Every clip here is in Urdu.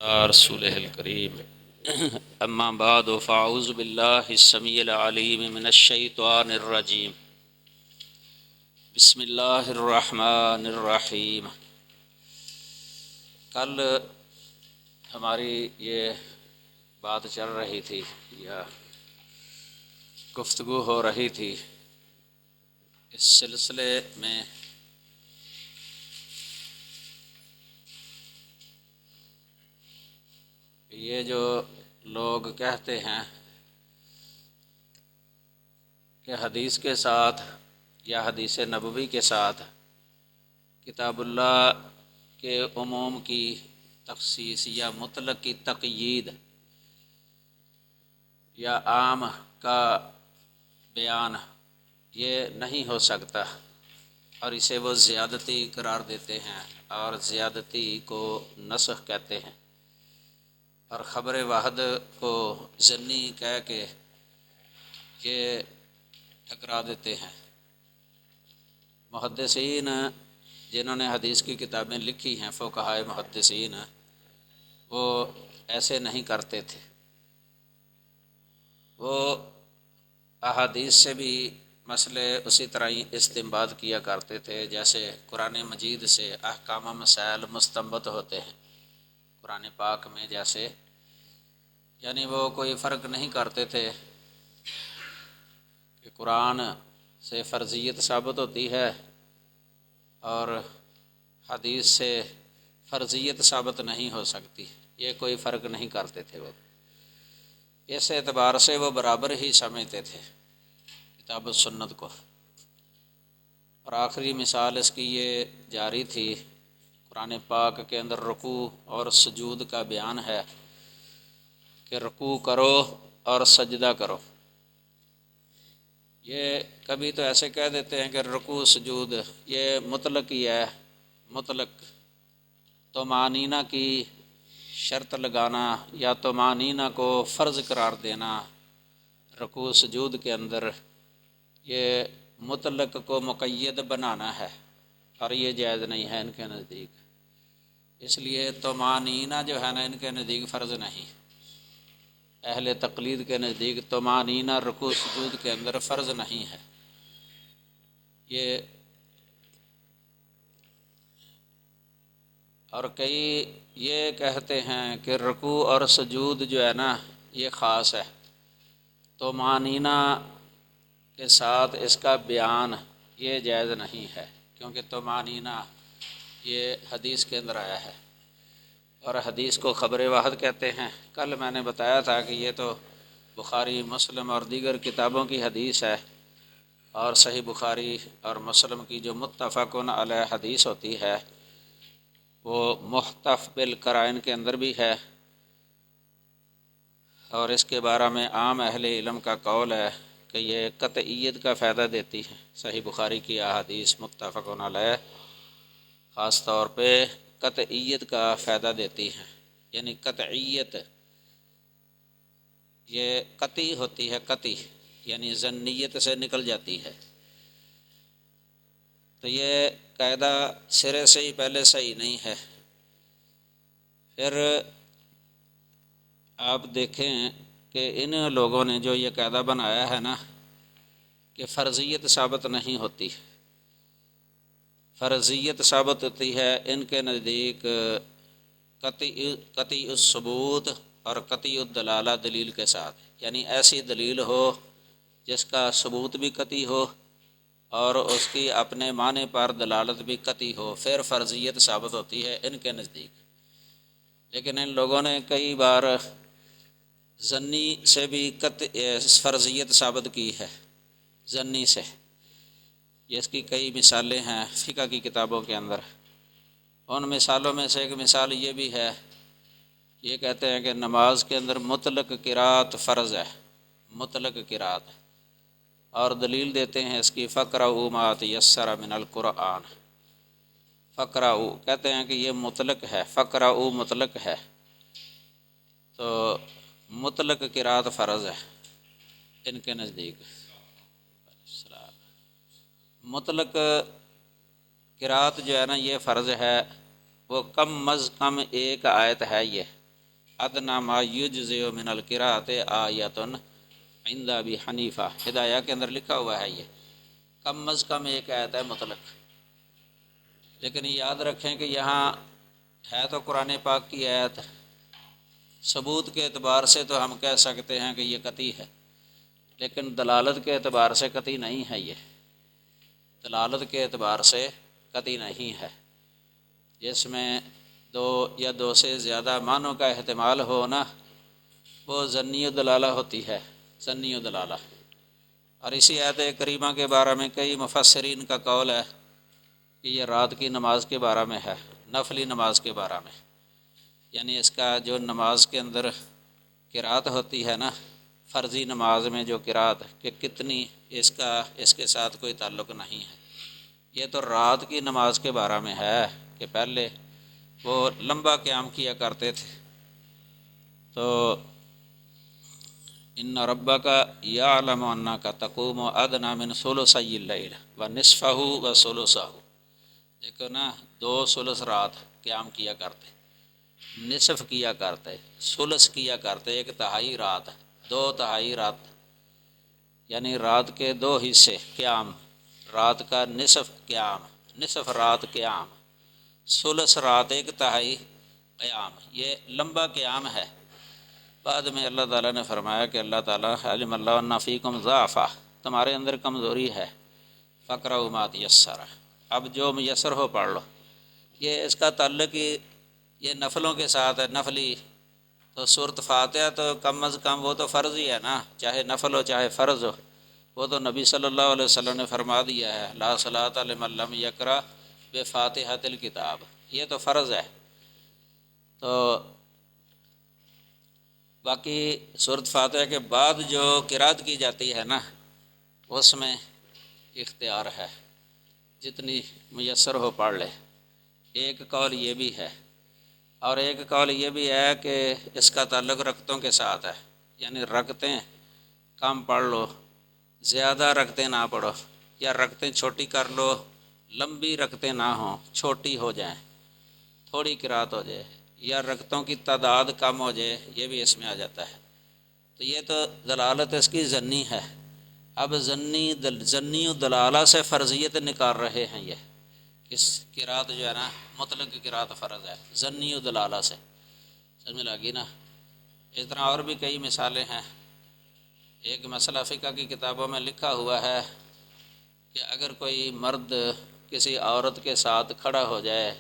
رسوله الكريم اما بعد فاعوذ بالله السميع العليم من الشيطان الرجيم بسم اللہ الرحمن الرحیم۔ کل ہماری یہ بات چل رہی تھی یا گفتگو ہو رہی تھی اس سلسلے میں یہ جو لوگ کہتے ہیں کہ حدیث کے ساتھ یا حدیث نبوی کے ساتھ کتاب اللہ کے عموم کی تخصیص یا مطلق کی تقیید یا عام کا بیان یہ نہیں ہو سکتا، اور اسے وہ زیادتی قرار دیتے ہیں اور زیادتی کو نسخ کہتے ہیں، اور خبر واحد کو ضمنی کہہ کے یہ ٹھکرا دیتے ہیں۔ محدثین جنہوں نے حدیث کی کتابیں لکھی ہیں، فقہائے محدثین، وہ ایسے نہیں کرتے تھے۔ وہ احادیث سے بھی مسئلے اسی طرح ہی استنباط کیا کرتے تھے جیسے قرآن مجید سے احکام مسائل مستنبط ہوتے ہیں قرآن پاک میں، جیسے یعنی وہ کوئی فرق نہیں کرتے تھے کہ قرآن سے فرضیت ثابت ہوتی ہے اور حدیث سے فرضیت ثابت نہیں ہو سکتی، یہ کوئی فرق نہیں کرتے تھے۔ وہ اس اعتبار سے وہ برابر ہی سمجھتے تھے کتاب و سنت کو، اور آخری مثال اس کی یہ جاری تھی، قرآن پاک کے اندر رکوع اور سجود کا بیان ہے کہ رکوع کرو اور سجدہ کرو۔ یہ کبھی تو ایسے کہہ دیتے ہیں کہ رکوع سجود یہ مطلق ہی ہے، مطلق طمأنینہ کی شرط لگانا یا طمأنینہ کو فرض قرار دینا رکوع سجود کے اندر، یہ مطلق کو مقید بنانا ہے، اور یہ جائز نہیں ہے ان کے نزدیک۔ اس لیے طمأنینہ جو ہے نا ان کے نزدیک فرض نہیں، اہل تقلید کے نزدیک طمأنینہ رکوع سجود کے اندر فرض نہیں ہے۔ یہ اور کئی یہ کہتے ہیں کہ رکوع اور سجود جو ہے نا یہ خاص ہے، طمأنینہ کے ساتھ اس کا بیان یہ جائز نہیں ہے، کیونکہ طمأنینہ یہ حدیث کے اندر آیا ہے اور حدیث کو خبر واحد کہتے ہیں۔ کل میں نے بتایا تھا کہ یہ تو بخاری، مسلم اور دیگر کتابوں کی حدیث ہے، اور صحیح بخاری اور مسلم کی جو متفق علیہ حدیث ہوتی ہے وہ محتف بالقرائن کے اندر بھی ہے، اور اس کے بارے میں عام اہل علم کا قول ہے کہ یہ قطعیت کا فائدہ دیتی ہے۔ صحیح بخاری کی احادیث متفق علیہ خاص طور پہ قطعیت کا فائدہ دیتی ہیں، یعنی قطعیت یہ قطعی ہوتی ہے، قطعی یعنی ظنیت سے نکل جاتی ہے، تو یہ قاعدہ سرے سے ہی پہلے صحیح نہیں ہے۔ پھر آپ دیکھیں کہ ان لوگوں نے جو یہ قاعدہ بنایا ہے نا کہ فرضیت ثابت نہیں ہوتی، فرضیت ثابت ہوتی ہے ان کے نزدیک قطعی الثبوت اور قطعی الدلالہ دلیل کے ساتھ، یعنی ایسی دلیل ہو جس کا ثبوت بھی قطعی ہو اور اس کی اپنے معنی پر دلالت بھی قطعی ہو، پھر فرضیت ثابت ہوتی ہے ان کے نزدیک۔ لیکن ان لوگوں نے کئی بار ظنی سے بھی فرضیت ثابت کی ہے، ظنی سے، جس کی کئی مثالیں ہیں فقہ کی کتابوں کے اندر۔ ان مثالوں میں سے ایک مثال یہ بھی ہے، یہ کہتے ہیں کہ نماز کے اندر مطلق قرات فرض ہے، مطلق قرات، اور دلیل دیتے ہیں اس کی فقرؤ ما تیسر من القرآن۔ فقرؤ کہتے ہیں کہ یہ مطلق ہے، فقرؤ مطلق ہے، تو مطلق قرات فرض ہے ان کے نزدیک۔ مطلق قرات جو ہے نا یہ فرض ہے، وہ کم از کم ایک آیت ہے، یہ ادنا ما یجزئ من القراءۃ آیۃ عند ابی حنیفہ، ہدایہ کے اندر لکھا ہوا ہے یہ کم از کم ایک آیت ہے مطلق، لیکن یاد رکھیں کہ یہاں ہے تو قرآن پاک کی آیت، ثبوت کے اعتبار سے تو ہم کہہ سکتے ہیں کہ یہ قطعی ہے، لیکن دلالت کے اعتبار سے قطعی نہیں ہے، یہ دلالت کے اعتبار سے قطعی نہیں ہے، جس میں دو یا دو سے زیادہ معنوں کا احتمال ہو نا، وہ ظنی دلالہ ہوتی ہے، ظنی دلالہ۔ اور اسی آیت کریمہ کے بارے میں کئی مفسرین کا قول ہے کہ یہ رات کی نماز کے بارے میں ہے، نفلی نماز کے بارے میں، یعنی اس کا جو نماز کے اندر قرات ہوتی ہے نا، فرضی نماز میں جو قرات کہ کتنی، اس کے ساتھ کوئی تعلق نہیں ہے، یہ تو رات کی نماز کے بارے میں ہے کہ پہلے وہ لمبا قیام کیا کرتے تھے۔ تو ان ربک یعلم انک تقوم ادنی من ثلثی اللیل ونصفہ وثلثہ، دیکھو نا، 2 ثلث رات قیام کیا کرتے، نصف کیا کرتے، ثلث کیا کرتے، 1/3 رات، 2/3 رات، یعنی رات کے 2 حصے قیام، رات کا نصف قیام، نصف رات قیام، ثلث رات 1/3 قیام، یہ لمبا قیام ہے۔ بعد میں اللہ تعالیٰ نے فرمایا کہ اللہ تعالیٰ علم اللہ ان فیکم ضعفا، تمہارے اندر کمزوری ہے، فقرؤوا ما تیسر، اب جو میسر ہو پڑھ لو۔ یہ اس کا تعلق ہی یہ نفلوں کے ساتھ ہے، نفلی تو سورۃ فاتحہ تو کم از کم وہ تو فرض ہی ہے نا، چاہے نفل ہو چاہے فرض ہو، وہ تو نبی صلی اللہ علیہ وسلم نے فرما دیا ہے، لا صلاۃ لمن لم یقرأ بفاتحۃ الکتاب، یہ تو فرض ہے۔ تو باقی سورۃ فاتحہ کے بعد جو قرات کی جاتی ہے نا، اس میں اختیار ہے، جتنی میسر ہو پڑھ لے، ایک قول یہ بھی ہے، اور ایک قول یہ بھی ہے کہ اس کا تعلق رکعتوں کے ساتھ ہے، یعنی رکعتیں کم پڑھ لو، زیادہ رکعتیں نہ پڑھو، یا رکعتیں چھوٹی کر لو، لمبی رکعتیں نہ ہوں، چھوٹی ہو جائیں، تھوڑی قرات ہو جائے، یا رکعتوں کی تعداد کم ہو جائے، یہ بھی اس میں آ جاتا ہے۔ تو یہ تو دلالت اس کی ظنی ہے۔ اب ظنی و دلالہ سے فرضیت نکال رہے ہیں، یہ اس قرات جو ہے نا مطلق قرات فرض ہے، ظنی و دلالہ سے، سمجھ میں لگی نا۔ اس طرح اور بھی کئی مثالیں ہیں۔ ایک مسئلہ فقہ کی کتابوں میں لکھا ہوا ہے کہ اگر کوئی مرد کسی عورت کے ساتھ کھڑا ہو جائے،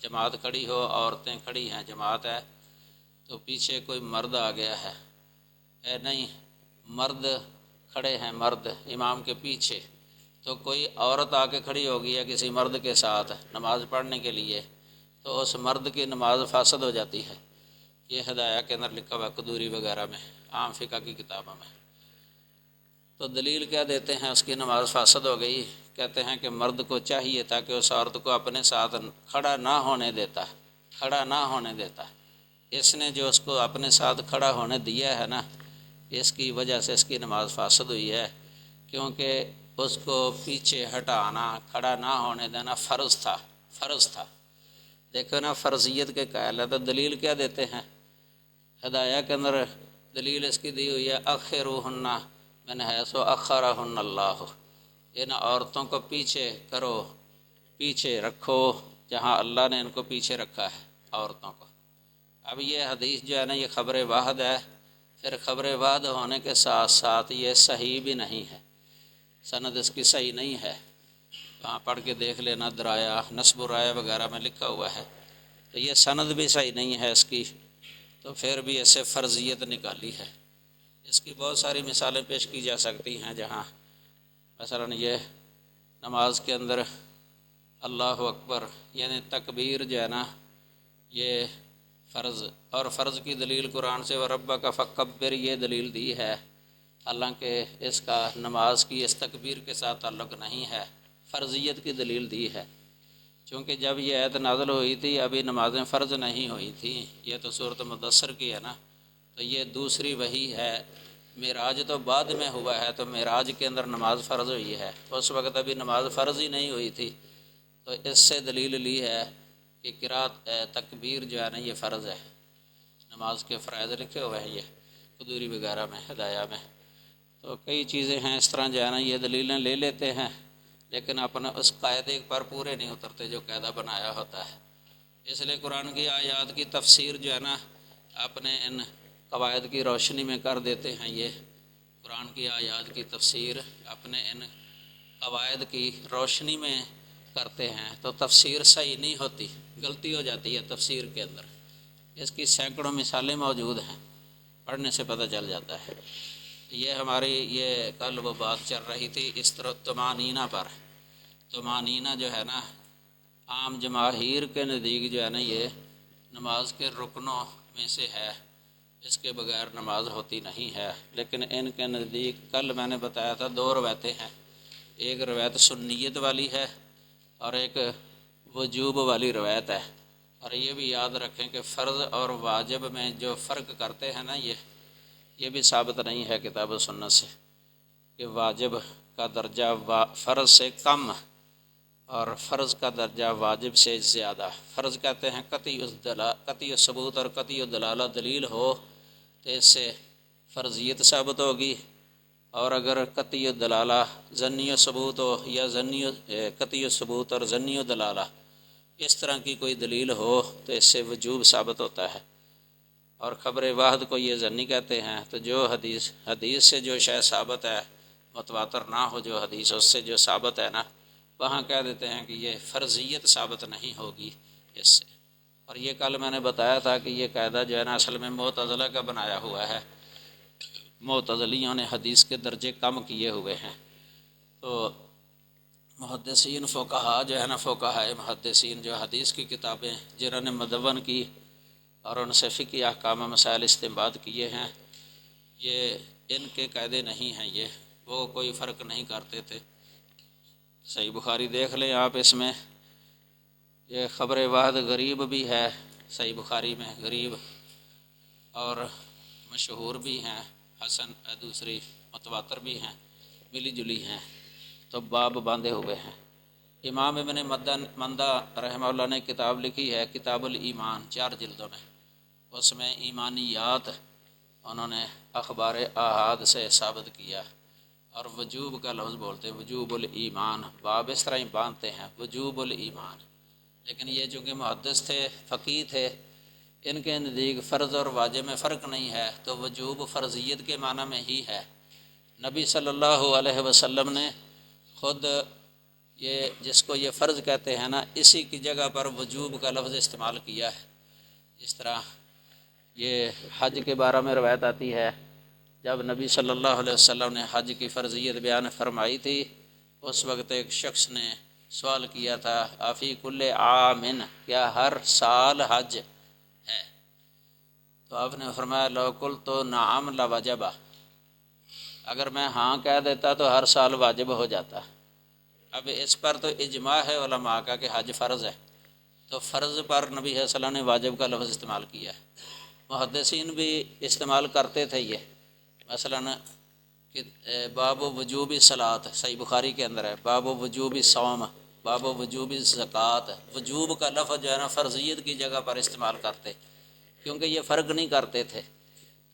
جماعت کھڑی ہو، عورتیں کھڑی ہیں، جماعت ہے، تو پیچھے کوئی مرد آ گیا ہے نہیں، مرد کھڑے ہیں، مرد امام کے پیچھے، تو کوئی عورت آ کے کھڑی ہوگی ہے کسی مرد کے ساتھ نماز پڑھنے کے لیے، تو اس مرد کی نماز فاسد ہو جاتی ہے۔ یہ ہدایہ کے اندر لکھا ہوا ہے، قدوری وغیرہ میں، عام فقہ کی کتابوں میں۔ تو دلیل کیا دیتے ہیں اس کی نماز فاسد ہو گئی؟ کہتے ہیں کہ مرد کو چاہیے تھا کہ اس عورت کو اپنے ساتھ کھڑا نہ ہونے دیتا، کھڑا نہ ہونے دیتا، اس نے جو اس کو اپنے ساتھ کھڑا ہونے دیا ہے نا، اس کی وجہ سے اس کی نماز فاسد ہوئی ہے، کیونکہ اس کو پیچھے ہٹانا، کھڑا نہ ہونے دینا فرض تھا، فرض تھا۔ دیکھو نا، فرضیت کے قائل ہے تو دلیل کیا دیتے ہیں؟ ہدایہ کے اندر دلیل اس کی دی ہوئی ہے، اخروہن من حیث اخرہن اللہ، ان عورتوں کو پیچھے کرو، پیچھے رکھو جہاں اللہ نے ان کو پیچھے رکھا ہے، عورتوں کو۔ اب یہ حدیث جو ہے نا، یہ خبر واحد ہے، پھر خبر واحد ہونے کے ساتھ ساتھ یہ صحیح بھی نہیں ہے، سند اس کی صحیح نہیں ہے، وہاں پڑھ کے دیکھ لینا، درایا نصب الرایہ وغیرہ میں لکھا ہوا ہے، تو یہ سند بھی صحیح نہیں ہے اس کی، تو پھر بھی ایسے فرضیت نکالی ہے۔ اس کی بہت ساری مثالیں پیش کی جا سکتی ہیں، جہاں مثلا یہ نماز کے اندر اللہ اکبر یعنی تکبیر جو ہے نا، یہ فرض، اور فرض کی دلیل قرآن سے وَرَبَّكَ فَكَبِّرْ یہ دلیل دی ہے، حالانکہ اس کا نماز کی اس تکبیر کے ساتھ تعلق نہیں ہے، فرضیت کی دلیل دی ہے، چونکہ جب یہ آیت نازل ہوئی تھی ابھی نمازیں فرض نہیں ہوئی تھیں، یہ تو سورۃ مدثر کی ہے نا، تو یہ دوسری وحی ہے، معراج تو بعد میں ہوا ہے، تو معراج کے اندر نماز فرض ہوئی ہے، اس وقت ابھی نماز فرض ہی نہیں ہوئی تھی، تو اس سے دلیل لی ہے کہ قرات تکبیر جو ہے نا یہ فرض ہے۔ نماز کے فرائض لکھے ہوئے ہیں یہ قدوری وغیرہ میں، ہدایہ میں۔ تو کئی چیزیں ہیں اس طرح جو ہے نا یہ دلیلیں لے لیتے ہیں، لیکن اپنے اس قاعدے پر پورے نہیں اترتے جو قاعدہ بنایا ہوتا ہے۔ اس لیے قرآن کی آیات کی تفسیر جو ہے نا اپنے ان قواعد کی روشنی میں کر دیتے ہیں۔ یہ قرآن کی آیات کی تفسیر اپنے ان قواعد کی روشنی میں کرتے ہیں تو تفسیر صحیح نہیں ہوتی، غلطی ہو جاتی ہے تفسیر کے اندر۔ اس کی سینکڑوں مثالیں موجود ہیں، پڑھنے سے پتہ چل جاتا ہے۔ یہ ہماری یہ کل وہ بات چل رہی تھی اس طرح طمانینہ پر۔ طمانینہ جو ہے نا عام جماہیر کے نزدیک جو ہے نا یہ نماز کے رکنوں میں سے ہے، اس کے بغیر نماز ہوتی نہیں ہے۔ لیکن ان کے نزدیک کل میں نے بتایا تھا 2 روایتیں ہیں، ایک روایت سنیت والی ہے اور ایک وجوب والی روایت ہے۔ اور یہ بھی یاد رکھیں کہ فرض اور واجب میں جو فرق کرتے ہیں نا یہ بھی ثابت نہیں ہے کتاب و سنت سے، کہ واجب کا درجہ فرض سے کم اور فرض کا درجہ واجب سے زیادہ۔ فرض کہتے ہیں قطعی ثبوت اور قطعی دلالہ دلیل ہو تو اس سے فرضیت ثابت ہوگی، اور اگر قطعی دلالہ ظنی ثبوت ہو یا قطعی ثبوت اور ظنی دلالہ اس طرح کی کوئی دلیل ہو تو اس سے وجوب ثابت ہوتا ہے۔ اور خبر واحد کو یہ ظنی کہتے ہیں۔ تو جو حدیث سے جو شے ثابت ہے، متواتر نہ ہو جو حدیث، اس سے جو ثابت ہے نا وہاں کہہ دیتے ہیں کہ یہ فرضیت ثابت نہیں ہوگی اس سے۔ اور یہ کل میں نے بتایا تھا کہ یہ قاعدہ جو ہے نا اصل میں معتزلہ کا بنایا ہوا ہے، معتزلیوں نے حدیث کے درجے کم کیے ہوئے ہیں۔ تو محدثین فقہا جو ہے نا فقہاء محدثین جو حدیث کی کتابیں جنہوں نے مدون کی اور ان سے فقہی احکام مسائل استنباط کیے ہیں، یہ ان کے قاعدے نہیں ہیں، وہ کوئی فرق نہیں کرتے تھے۔ صحیح بخاری دیکھ لیں آپ، اس میں یہ خبر واحد غریب بھی ہے صحیح بخاری میں، غریب اور مشہور بھی ہیں، حسن دوسری متواتر بھی ہیں، ملی جلی ہیں، تو باب باندھے ہوئے ہیں۔ امام ابن مندہ رحمہ اللہ نے کتاب لکھی ہے کتاب الایمان، 4 جلدوں میں، اس میں ایمانیات انہوں نے اخبار احاد سے ثابت کیا، اور وجوب کا لفظ بولتے ہیں، وجوب الایمان، باب اس طرح ہی باندھتے ہیں وجوب الایمان۔ لیکن یہ چونکہ محدث تھے، فقیہ تھے، ان کے نزدیک فرض اور واجب میں فرق نہیں ہے، تو وجوب فرضیت کے معنی میں ہی ہے۔ نبی صلی اللہ علیہ وسلم نے خود یہ جس کو یہ فرض کہتے ہیں نا اسی کی جگہ پر وجوب کا لفظ استعمال کیا ہے۔ جس طرح یہ حج کے بارے میں روایت آتی ہے، جب نبی صلی اللہ علیہ وسلم نے حج کی فرضیت بیان فرمائی تھی، اس وقت ایک شخص نے سوال کیا تھا آفی کل عامن، کیا ہر سال حج ہے؟ تو آپ نے فرمایا لو قلت نعم لوجب، اگر میں ہاں کہہ دیتا تو ہر سال واجب ہو جاتا۔ اب اس پر تو اجماع ہے علماء کا کہ حج فرض ہے، تو فرض پر نبی صلی اللہ علیہ وسلم نے واجب کا لفظ استعمال کیا ہے۔ محدثین بھی استعمال کرتے تھے یہ، مثلا باب وجوب صلاۃ صحیح بخاری کے اندر ہے، باب وجوب صوم، باب وجوب زکوٰۃ، وجوب کا لفظ جو ہے نا فرضیت کی جگہ پر استعمال کرتے، کیونکہ یہ فرق نہیں کرتے تھے،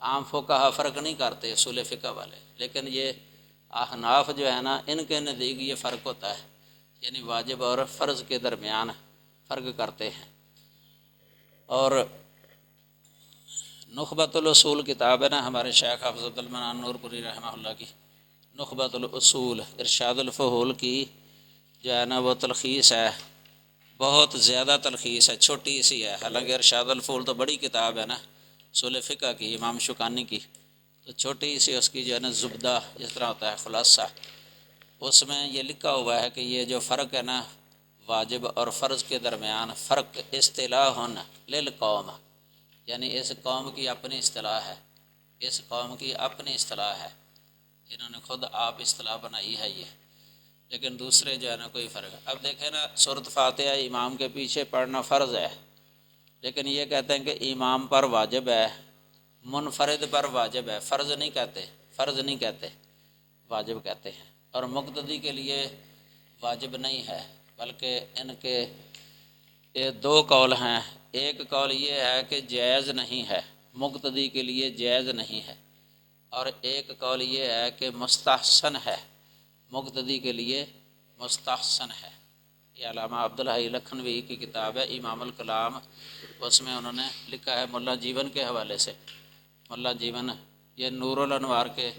عام فقہا فرق نہیں کرتے اصول فقہ والے، لیکن یہ احناف جو ہے نا ان کے نزدیک یہ فرق ہوتا ہے، یعنی واجب اور فرض کے درمیان فرق کرتے ہیں۔ اور نخبۃ الاصول کتاب ہے نا ہمارے شیخ حافظ المنان نور پوری رحمہ اللہ کی، نخبۃ الاصول ارشاد الفحول کی جو ہے نا وہ تلخیص ہے، بہت زیادہ تلخیص ہے، چھوٹی سی ہے، حالانکہ ارشاد الفحول تو بڑی کتاب ہے نا اصول فقہ کی، امام شوکانی کی، تو چھوٹی سی اس کی جو ہے نا زبدہ جس طرح ہوتا ہے خلاصہ، اس میں یہ لکھا ہوا ہے کہ یہ جو فرق ہے نا واجب اور فرض کے درمیان، فرق اصطلاح للقوم، یعنی اس قوم کی اپنی اصطلاح ہے، اس قوم کی اپنی اصطلاح ہے، انہوں نے خود آپ اصطلاح بنائی ہے یہ، لیکن دوسرے جو ہے نا کوئی فرق ہے۔ اب دیکھیں نا سورۃ فاتحہ امام کے پیچھے پڑھنا فرض ہے، لیکن یہ کہتے ہیں کہ امام پر واجب ہے، منفرد پر واجب ہے، فرض نہیں کہتے، واجب کہتے ہیں، اور مقتدی کے لیے واجب نہیں ہے، بلکہ ان کے 2 قول ہیں۔ ایک قول یہ ہے کہ جائز نہیں ہے، مقتدی کے لیے جائز نہیں ہے، اور ایک قول یہ ہے کہ مستحسن ہے، مقتدی کے لیے مستحسن ہے۔ یہ علامہ عبدالحی لکھنوی کی کتاب ہے امام الکلام، اس میں انہوں نے لکھا ہے ملا جیون کے حوالے سے۔ ملا جیون یہ نور الانوار کے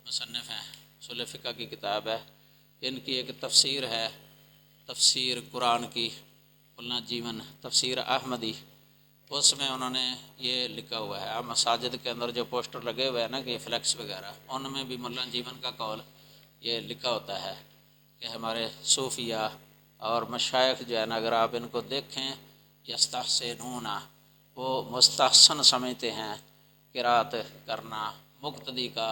مصنف ہیں، اصول فقہ کی کتاب ہے، ان کی ایک تفسیر ہے، تفسیر قرآن کی، ملا جیون تفسیر احمدی، اس میں انہوں نے یہ لکھا ہوا ہے۔ اب مساجد کے اندر جو پوسٹر لگے ہوئے ہیں نا کہ فلیکس وغیرہ، ان میں بھی ملا جیون کا قول یہ لکھا ہوتا ہے کہ ہمارے صوفیہ اور مشائخ جو ہے نا، اگر آپ ان کو دیکھیں، یستحسنون، وہ مستحسن سمجھتے ہیں قرات کرنا مقتدی کا،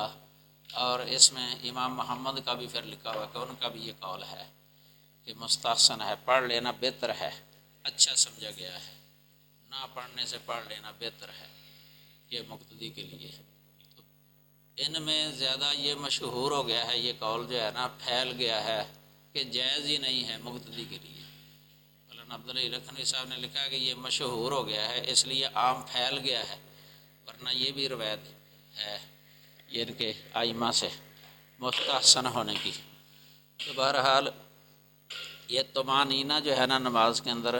اور اس میں امام محمد کا بھی پھر لکھا ہوا ہے کہ ان کا بھی یہ قول ہے کہ مستحسن ہے، پڑھ لینا بہتر ہے، اچھا سمجھا گیا ہے، نہ پڑھنے سے پڑھ لینا بہتر ہے یہ مقتدی کے لیے۔ تو ان میں زیادہ یہ مشہور ہو گیا ہے، یہ قول جو ہے نا پھیل گیا ہے کہ جائز ہی نہیں ہے مقتدی کے لیے۔ مولانا عبدالحی لکھنوی صاحب نے لکھا ہے کہ یہ مشہور ہو گیا ہے، اس لیے عام پھیل گیا ہے، ورنہ یہ بھی روایت ہے یہ ان کے ائمہ سے مستحسن ہونے کی۔ تو بہرحال یہ طمانینہ جو ہے نا نماز کے اندر،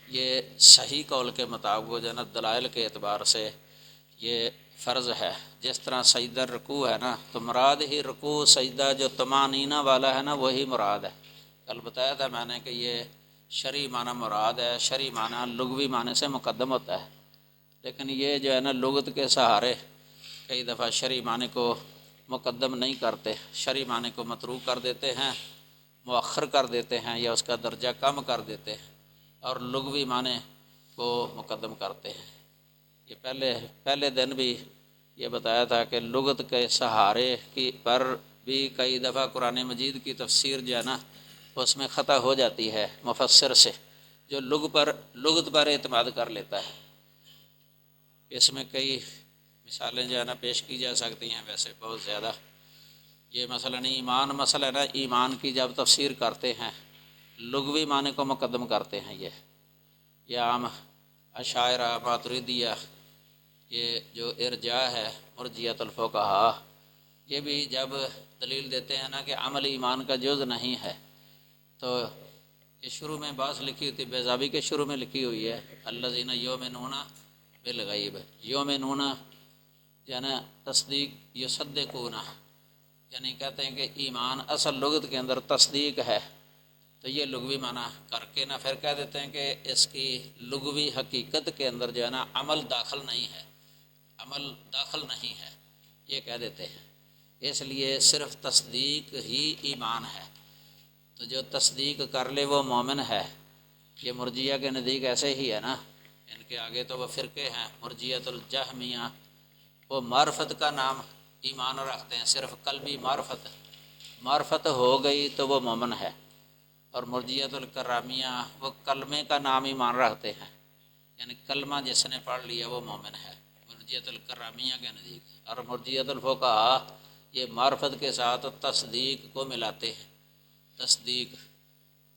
یہ صحیح قول کے مطابق جو ہے نا دلائل کے اعتبار سے یہ فرض ہے۔ جس طرح سجدہ رکوع ہے نا، تو مراد ہی رکوع سجدہ جو طمانینہ والا ہے نا وہی مراد ہے۔ کل بتایا تھا میں نے کہ یہ شرعی معنی مراد ہے، شرعی معنی لغوی معنی سے مقدم ہوتا ہے، لیکن یہ جو ہے نا لغت کے سہارے کئی دفعہ شرعی معنی کو مقدم نہیں کرتے، شرعی معنی کو متروک کر دیتے ہیں، مؤخر کر دیتے ہیں، یا اس کا درجہ کم کر دیتے ہیں، اور لغوی معنی کو مقدم کرتے ہیں۔ یہ پہلے دن بھی یہ بتایا تھا کہ لغت کے سہارے کی پر بھی کئی دفعہ قرآن مجید کی تفسیر جو ہے نا اس میں خطا ہو جاتی ہے مفسر سے، جو لغت پر اعتماد کر لیتا ہے۔ اس میں کئی مثالیں جو ہے نا پیش کی جا سکتی ہیں، ویسے بہت زیادہ۔ یہ مثلا ایمان مسئلہ ہے نا، ایمان کی جب تفسیر کرتے ہیں لغوی معنی کو مقدم کرتے ہیں، یہ عام اشاعرہ ماتریدیہ، یہ جو ارجاء ہے مرجیۃ الفقہا، یہ بھی جب دلیل دیتے ہیں نا کہ عمل ایمان کا جز نہیں ہے، تو یہ شروع میں بات لکھی ہوئی تھی، بیضابی کے شروع میں لکھی ہوئی ہے الذین یؤمنون بالغیب، یؤمنون یعنی تصدیق، یصدقون یعنی کہتے ہیں کہ ایمان اصل لغت کے اندر تصدیق ہے، تو یہ لغوی معنی کر کے نہ پھر کہہ دیتے ہیں کہ اس کی لغوی حقیقت کے اندر جو ہے نا عمل داخل نہیں ہے، عمل داخل نہیں ہے، یہ کہہ دیتے ہیں۔ اس لیے صرف تصدیق ہی ایمان ہے، تو جو تصدیق کر لے وہ مومن ہے۔ یہ مرجیہ کے نزدیک ایسے ہی ہے نا، ان کے آگے تو وہ فرقے ہیں، مرجیۃ الجہمیہ، وہ معرفت کا نام ایمان رکھتے ہیں، صرف قلبی معرفت ہو گئی تو وہ مومن ہے، اور مرجیۃ الکرامیہ وہ کلمے کا نام ایمان رکھتے ہیں، یعنی کلمہ جس نے پڑھ لیا وہ مومن ہے مرجیۃ الکرامیہ کے نزدیک۔ اور مرجیۃ الفقہا یہ معرفت کے ساتھ تصدیق کو ملاتے ہیں،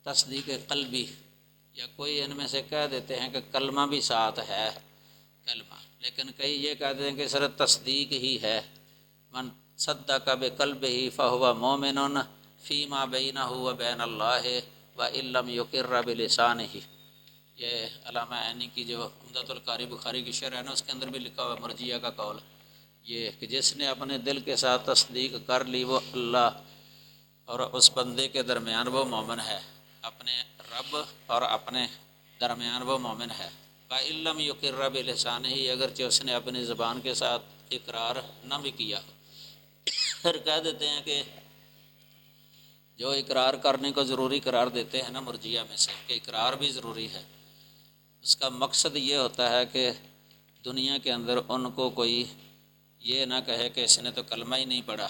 تصدیق قلبی، یا کوئی ان میں سے کہہ دیتے ہیں کہ کلمہ بھی ساتھ ہے، کلمہ، لیکن کئی یہ کہتے ہیں کہ صرف تصدیق ہی ہے، من صدق بقلبہ فہو مومن فیما بینہ وبین اللہ وان لم یقر بلسانہ۔ یہ علامہ عینی کی جو عمدۃ القاری بخاری کی شرح ہے نا، اس کے اندر بھی لکھا ہوا مرجیہ کا قول یہ کہ جس نے اپنے دل کے ساتھ تصدیق کر لی وہ اللہ اور اس بندے کے درمیان وہ مومن ہے، اپنے رب اور اپنے درمیان وہ مومن ہے۔ وَإِن لَّمْ يُقِرَّ بِلِسَانِهِ، اگرچہ اس نے اپنی زبان کے ساتھ اقرار نہ بھی کیا۔ پھر کہہ دیتے ہیں کہ جو اقرار کرنے کو ضروری قرار دیتے ہیں نا مرجیہ میں سے، کہ اقرار بھی ضروری ہے، اس کا مقصد یہ ہوتا ہے کہ دنیا کے اندر ان کو کوئی یہ نہ کہے کہ اس نے تو کلمہ ہی نہیں پڑھا،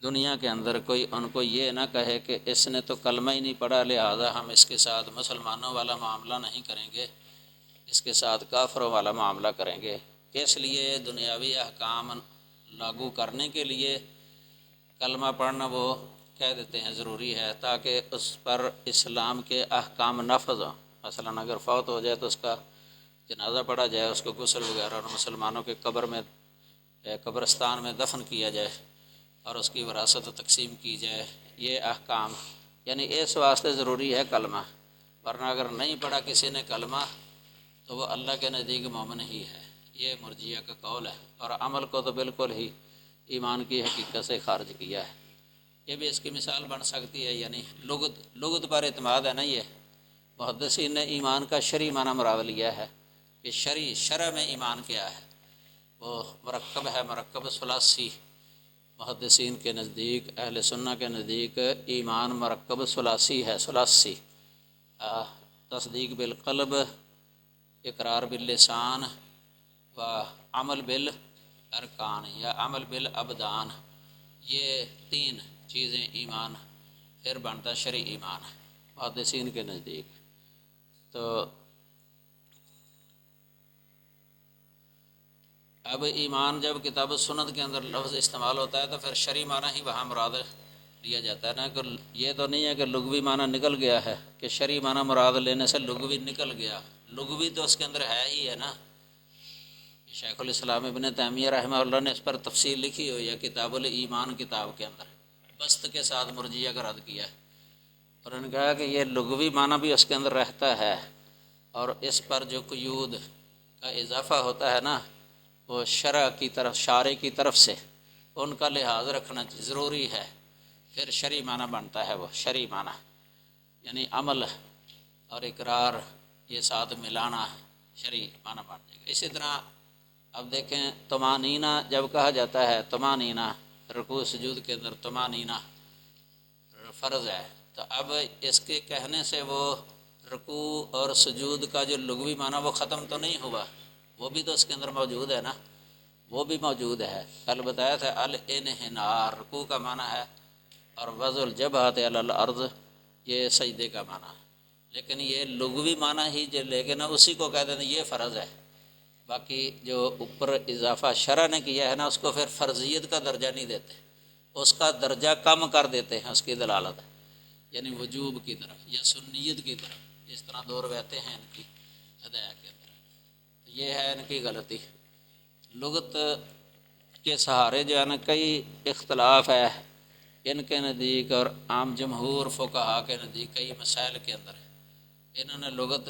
دنیا کے اندر کوئی ان کو یہ نہ کہے کہ اس نے تو کلمہ ہی نہیں پڑھا، لہذا ہم اس کے ساتھ مسلمانوں والا معاملہ نہیں کریں گے، اس کے ساتھ کافروں والا معاملہ کریں گے۔ اس لیے دنیاوی احکام لاگو کرنے کے لیے کلمہ پڑھنا وہ کہہ دیتے ہیں ضروری ہے، تاکہ اس پر اسلام کے احکام نفذ ہوں۔ مثلا اگر فوت ہو جائے تو اس کا جنازہ پڑھا جائے، اس کو غسل وغیرہ اور مسلمانوں کے قبرستان میں دفن کیا جائے اور اس کی وراثت تقسیم کی جائے، یہ احکام یعنی اس واسطے ضروری ہے کلمہ، ورنہ اگر نہیں پڑھا کسی نے کلمہ تو وہ اللہ کے نزدیک مومن ہی ہے، یہ مرجیہ کا قول ہے، اور عمل کو تو بالکل ہی ایمان کی حقیقت سے خارج کیا ہے۔ یہ بھی اس کی مثال بن سکتی ہے، یعنی لغت پر اعتماد ہے نا، یہ محدثین نے ایمان کا شرعی معنی مراد لیا ہے کہ شرع میں ایمان کیا ہے، وہ مرکب ہے، مرکب ثلاثی۔ محدثین کے نزدیک، اہل سنہ کے نزدیک ایمان مرکب ثلاثی ہے، ثلاثی، تصدیق بالقلب، اقرار باللسان و عمل بالارکان یا عمل بالابدان، یہ تین چیزیں ایمان پھر بنتا شرعی ایمان محدثین کے نزدیک۔ تو اب ایمان جب کتاب و سنت کے اندر لفظ استعمال ہوتا ہے تو پھر شرعی معنی ہی وہاں مراد لیا جاتا ہے نا، کہ یہ تو نہیں ہے کہ لغوی معنی نکل گیا ہے، کہ شرعی معنی مراد لینے سے لغوی نکل گیا، لغوی تو اس کے اندر ہے ہی ہے نا۔ شیخ الاسلام ابن تیمیہ رحمہ اللہ نے اس پر تفصیل لکھی ہوئی ہے کتاب الایمان کتاب کے اندر، بسط کے ساتھ مرجیہ کا رد کیا ہے، اور انہوں نے کہا کہ یہ لغوی معنی بھی اس کے اندر رہتا ہے، اور اس پر جو قیود کا اضافہ ہوتا ہے نا، وہ شرع کی طرف، شارع کی طرف سے ان کا لحاظ رکھنا ضروری ہے، پھر شرعی معنی بنتا ہے، وہ شرعی معنی یعنی عمل اور اقرار یہ ساتھ ملانا شرعی معنی بن جائے گا۔ اسی طرح اب دیکھیں طمانینہ جب کہا جاتا ہے، طمانینہ رکوع سجود کے اندر طمانینہ فرض ہے، تو اب اس کے کہنے سے وہ رکوع اور سجود کا جو لغوی معنی وہ ختم تو نہیں ہوا، وہ بھی تو اس کے اندر موجود ہے نا، وہ بھی موجود ہے۔ کل بتایا تھا الانحناء رکوع کا معنی ہے، اور وضع الجبہۃ علی الارض یہ سجدے کا معنی ہے، لیکن یہ لغوی معنی ہی جو لے کے نا اسی کو کہہ دیتے ہیں یہ فرض ہے، باقی جو اوپر اضافہ شرع نے کیا ہے نا اس کو پھر فرضیت کا درجہ نہیں دیتے، اس کا درجہ کم کر دیتے ہیں، اس کی دلالت یعنی وجوب کی طرف یا سنیت کی طرف، جس طرح دو روایتیں ہیں ان کی ہدایہ کے اندر، یہ ہے ان کی غلطی۔ لغت کے سہارے جو ہے نا کئی اختلاف ہے ان کے نزدیک اور عام جمہور فقہا کے نزدیک کئی مسائل کے اندر انہوں نے لغت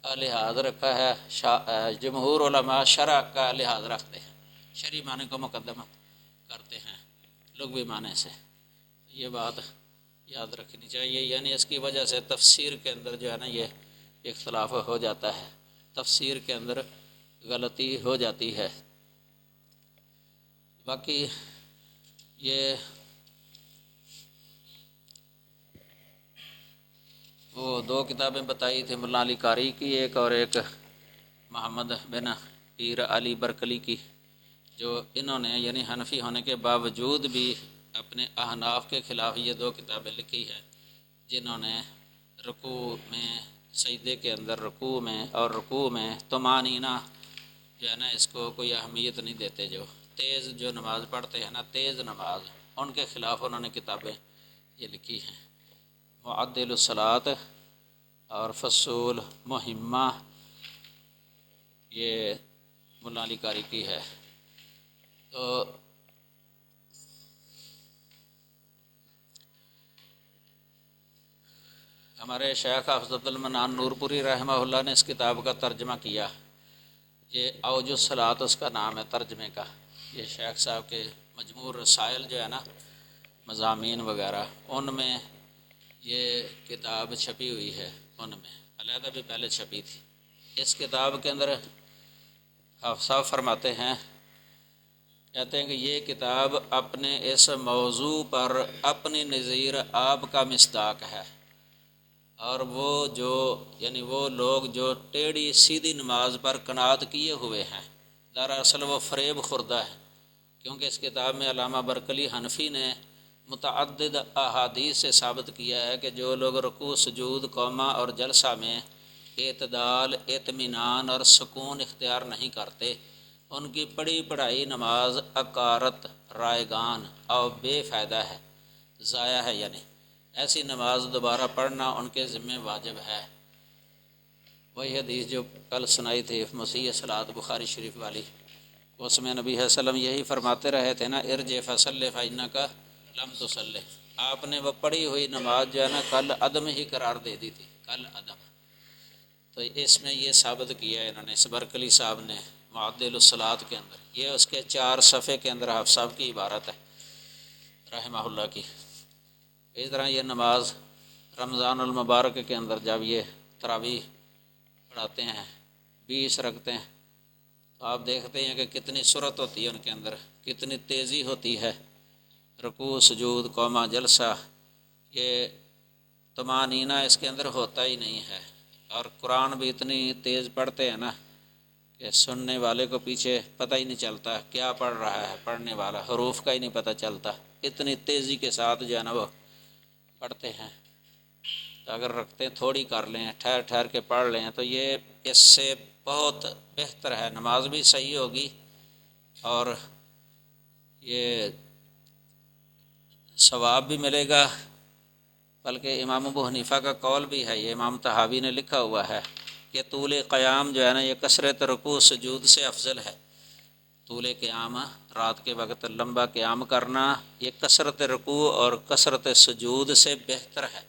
کا لحاظ رکھا ہے، جمہور علماء شرع کا لحاظ رکھتے ہیں، شرعی معنی کو مقدم کرتے ہیں لغوی معنی سے، یہ بات یاد رکھنی چاہیے، یعنی اس کی وجہ سے تفسیر کے اندر جو ہے نا یہ اختلاف ہو جاتا ہے، تفسیر کے اندر غلطی ہو جاتی ہے۔ باقی یہ وہ دو کتابیں بتائی تھی ملا علی قاری کی، ایک اور ایک محمد بن پیر علی برکلی کی، جو انہوں نے یعنی حنفی ہونے کے باوجود بھی اپنے احناف کے خلاف یہ دو کتابیں لکھی ہیں، جنہوں نے رکوع میں، سجدے کے اندر رکوع میں اور رکوع میں طمانینہ جو ہے نا اس کو کوئی اہمیت نہیں دیتے، جو تیز جو نماز پڑھتے ہیں نا، تیز نماز، ان کے خلاف انہوں نے کتابیں یہ لکھی ہیں، معدل الصلاۃ اور فصول مہمہ، یہ ملا علی قاری کی ہے۔ تو ہمارے شیخ حافظ عبد المنان نور پوری رحمہ اللہ نے اس کتاب کا ترجمہ کیا، یہ اوج الصلاۃ اس کا نام ہے ترجمے کا، یہ شیخ صاحب کے مجموع رسائل جو ہے نا مضامین وغیرہ ان میں یہ کتاب چھپی ہوئی ہے، ان میں علیحدہ بھی پہلے چھپی تھی۔ اس کتاب کے اندر حافظ صاحب فرماتے ہیں، کہتے ہیں کہ یہ کتاب اپنے اس موضوع پر اپنی نظیر آپ کا مصداق ہے، اور وہ جو یعنی وہ لوگ جو ٹیڑھی سیدھی نماز پر قناعت کیے ہوئے ہیں، دراصل وہ فریب خوردہ ہے، کیونکہ اس کتاب میں علامہ برکلی حنفی نے متعدد احادیث سے ثابت کیا ہے کہ جو لوگ رکوع سجود قومہ اور جلسہ میں اعتدال، اطمینان اور سکون اختیار نہیں کرتے، ان کی پڑھی پڑھائی نماز عقارت، رائگان اور بے فائدہ ہے، ضائع ہے، یعنی ایسی نماز دوبارہ پڑھنا ان کے ذمہ واجب ہے۔ وہی حدیث جو کل سنائی تھی مسیح صلاۃ بخاری شریف والی، اس میں نبی صلی اللہ علیہ وسلم یہی فرماتے رہے تھے نا، ارجع فصلی فإنک لم تصلی، آپ نے وہ پڑھی ہوئی نماز جو ہے نا کل عدم ہی قرار دے دی تھی، کل عدم۔ تو اس میں یہ ثابت کیا ہے انہوں نے، سبرکلی صاحب نے معدل الصلاۃ کے اندر، یہ اس کے 4 صفحے کے اندر حافظ صاحب کی عبارت ہے رحمہ اللہ کی۔ اس طرح یہ نماز رمضان المبارک کے اندر جب یہ تراویح پڑھاتے ہیں 20 رکعتیں، تو آپ دیکھتے ہیں کہ کتنی سرعت ہوتی ہے ان کے اندر، کتنی تیزی ہوتی ہے، رکوع سجود قومہ جلسہ، یہ طمانینہ اس کے اندر ہوتا ہی نہیں ہے۔ اور قرآن بھی اتنی تیز پڑھتے ہیں نا کہ سننے والے کو پیچھے پتہ ہی نہیں چلتا کیا پڑھ رہا ہے، پڑھنے والا حروف کا ہی نہیں پتہ چلتا، اتنی تیزی کے ساتھ جو ہے نا وہ پڑھتے ہیں۔ تو اگر رکھتے تھوڑی کر لیں، ٹھہر ٹھہر کے پڑھ لیں، تو یہ اس سے بہت بہتر ہے، نماز بھی صحیح ہوگی اور یہ ثواب بھی ملے گا۔ بلکہ امام ابو حنیفہ کا قول بھی ہے، یہ امام طحاوی نے لکھا ہوا ہے کہ طول قیام جو ہے نا یہ کثرت رکوع سجود سے افضل ہے۔ طول قیام، رات کے وقت لمبا قیام کرنا، یہ کثرت رکوع اور کثرت سجود سے بہتر ہے۔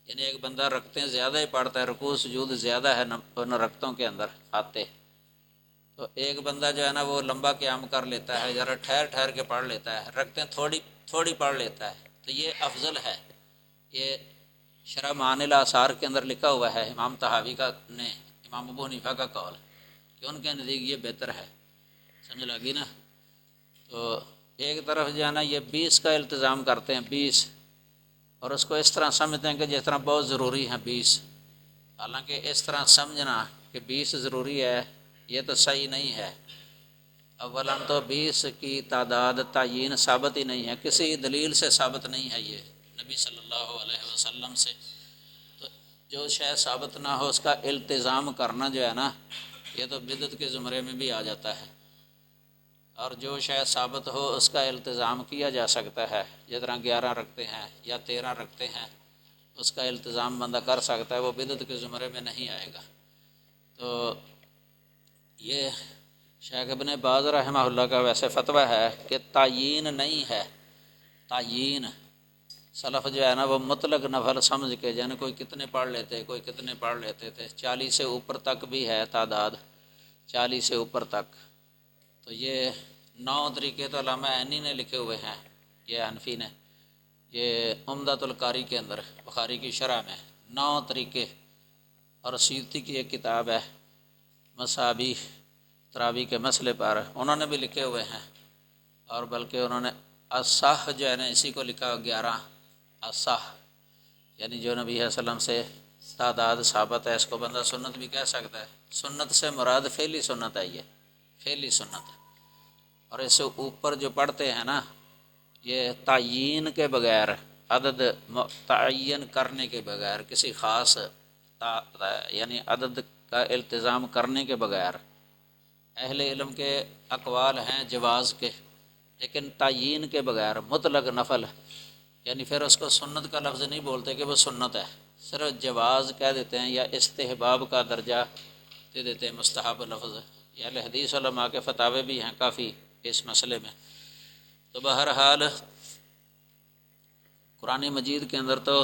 یعنی ایک بندہ رکعتیں زیادہ ہی پڑھتا ہے، رکوع سجود زیادہ ہے ان رکعتوں کے اندر آتے، تو ایک بندہ جو ہے نا وہ لمبا قیام کر لیتا ہے، ذرا ٹھہر ٹھہر کے پڑھ لیتا ہے، رکعتیں تھوڑی پڑھ لیتا ہے، تو یہ افضل ہے۔ یہ شرح معانی الاثار کے اندر لکھا ہوا ہے، امام طحاوی کا نے امام ابو حنیفہ کا قول کہ ان کے نزدیک یہ بہتر ہے، سمجھ لگی نا۔ تو ایک طرف جو ہے نا یہ 20 کا التزام کرتے ہیں، 20، اور اس کو اس طرح سمجھتے ہیں کہ جس طرح بہت ضروری ہیں 20، حالانکہ اس طرح سمجھنا کہ 20 ضروری ہے یہ تو صحیح نہیں ہے۔ اولاً تو 20 کی تعداد تعیین ثابت ہی نہیں ہے، کسی دلیل سے ثابت نہیں ہے، یہ نبی صلی اللہ علیہ وسلم سے۔ تو جو شے ثابت نہ ہو اس کا التزام کرنا جو ہے نا یہ تو بدعت کے زمرے میں بھی آ جاتا ہے، اور جو شے ثابت ہو اس کا التزام کیا جا سکتا ہے، جس طرح 11 رکھتے ہیں یا 13 رکھتے ہیں، اس کا التزام بندہ کر سکتا ہے، وہ بدعت کے زمرے میں نہیں آئے گا۔ تو یہ شیخ ابن باز رحمہ اللہ کا ویسے فتویٰ ہے کہ تعیین نہیں ہے، تعیین سلف جو ہے نا وہ مطلق نفل سمجھ کے، یعنی کوئی کتنے پڑھ لیتے، کوئی کتنے پڑھ لیتے تھے، 40 سے اوپر تک بھی ہے تعداد، 40 سے اوپر تک۔ تو یہ 9 طریقے تو علامہ عینی نے لکھے ہوئے ہیں، یہ حنفی نے، یہ عمدۃ القاری کے اندر بخاری کی شرح میں 9 طریقے، اور سیوطی کی ایک کتاب ہے مصابیح تراویح کے مسئلے پر، انہوں نے بھی لکھے ہوئے ہیں، اور بلکہ انہوں نے اصح جو ہے نا اسی کو لکھا 11 اصح، یعنی جو نبی صلی اللہ علیہ وسلم سے تعداد ثابت ہے، اس کو بندہ سنت بھی کہہ سکتا ہے۔ سنت سے مراد فعلی سنت ہے، یہ فعلی سنت، اور اس سے اوپر جو پڑھتے ہیں نا یہ تعیین کے بغیر، عدد متعین کرنے کے بغیر، کسی خاص یعنی عدد کا التزام کرنے کے بغیر، اہل علم کے اقوال ہیں جواز کے، لیکن تعیین کے بغیر مطلق نفل، یعنی پھر اس کو سنت کا لفظ نہیں بولتے کہ وہ سنت ہے، صرف جواز کہہ دیتے ہیں یا استحباب کا درجہ دے دیتے ہیں، مستحب لفظ۔ یہ اہل حدیث علماء کے فتاوے بھی ہیں کافی اس مسئلے میں۔ تو بہرحال قرآن مجید کے اندر تو